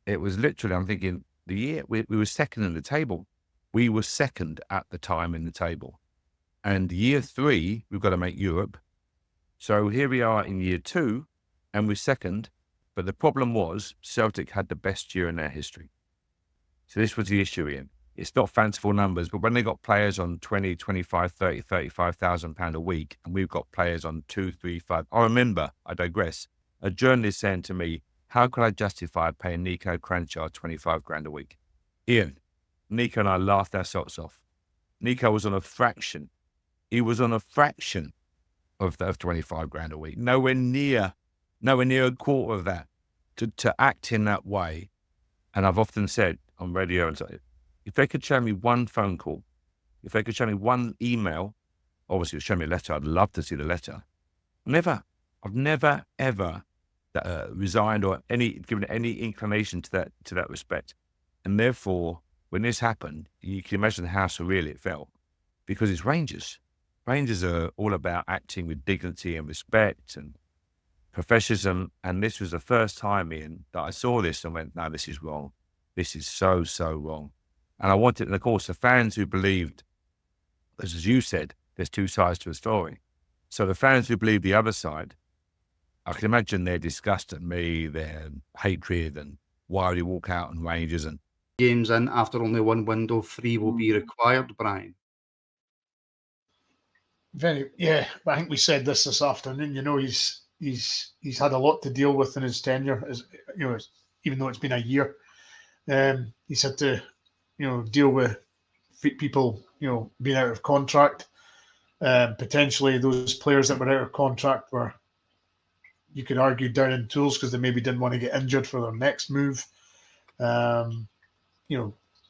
It was literally, I'm thinking, the year we were second in the table. We were second at the time in the table. And year 3, we've got to make Europe. So here we are in year 2, and we're second. But the problem was Celtic had the best year in their history. So this was the issue, Ian. It's not fanciful numbers, but when they got players on 20, 25, 30, 35,000 pound a week, and we've got players on 2, 3, 5. I remember, I digress, a journalist saying to me, how could I justify paying Nico Cranshaw 25 grand a week? Ian, Nico and I laughed our socks off. Nico was on a fraction. He was on a fraction of 25 grand a week. Nowhere near a quarter of that. To act in that way. And I've often said on radio, and so, if they could show me one phone call, if they could show me one email, obviously show me a letter, I'd love to see the letter. I've never ever resigned or given any inclination to that respect. And therefore, when this happened, you can imagine how surreal it felt, because it's Rangers. Rangers are all about acting with dignity and respect and professionalism. And this was the first time, Ian, that I saw this and went, no, this is wrong. This is so, so wrong. And I wanted, and of course, the fans who believed, as you said, there's two sides to a story. So the fans who believe the other side, I can imagine their disgust at me, their hatred, and why would he walk out on Rangers and games in after only one window, 3 will be required, Brian. Yeah, I think we said this afternoon. You know, he's had a lot to deal with in his tenure, as you know, even though it's been a year. He's had to, deal with people, being out of contract. Potentially, those players that were out of contract were, you could argue, down in tools because they maybe didn't want to get injured for their next move. A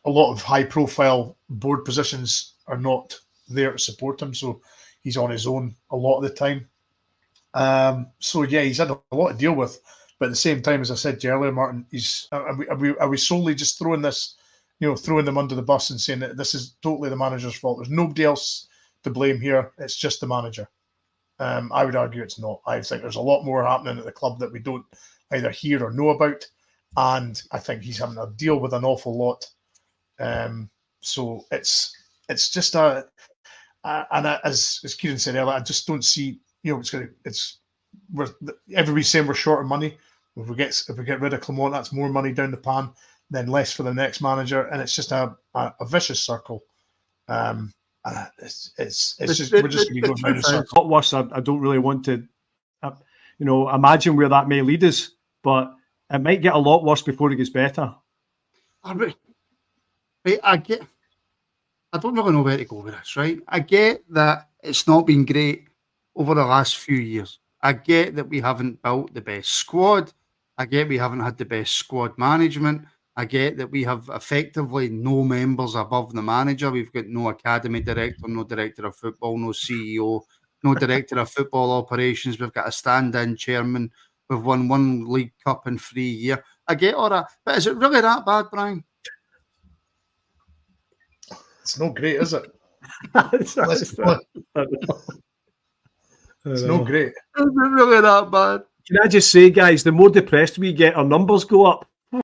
lot of high-profile board positions are not there to support him, so he's on his own a lot of the time. He's had a lot to deal with. But at the same time, as I said to you earlier, Martin, are we solely just throwing this, throwing them under the bus and saying that this is totally the manager's fault? There's nobody else to blame here. It's just the manager. I would argue it's not. I think there's a lot more happening at the club that we don't either hear or know about. And I think he's having to deal with an awful lot. So it's just and as Kieran said earlier, I just don't see, everybody's saying we're short of money. If we get rid of Clement, that's more money down the pan, then less for the next manager, and it's just a vicious circle. It's just we're just going to go down the circle. A lot worse. I don't really want to, imagine where that may lead us, but it might get a lot worse before it gets better. I don't really know where to go with this, right? I get that it's not been great over the last few years. I get that we haven't built the best squad. I get we haven't had the best squad management. I get that we have effectively no members above the manager. We've got no academy director, no director of football, no CEO, no director of football operations. We've got a stand-in chairman. We've won 1 League Cup in 3 years. I get all that. But is it really that bad, Brian? It's not great, is it? It's no great. Is it really that bad? Can I just say, guys, the more depressed we get, our numbers go up.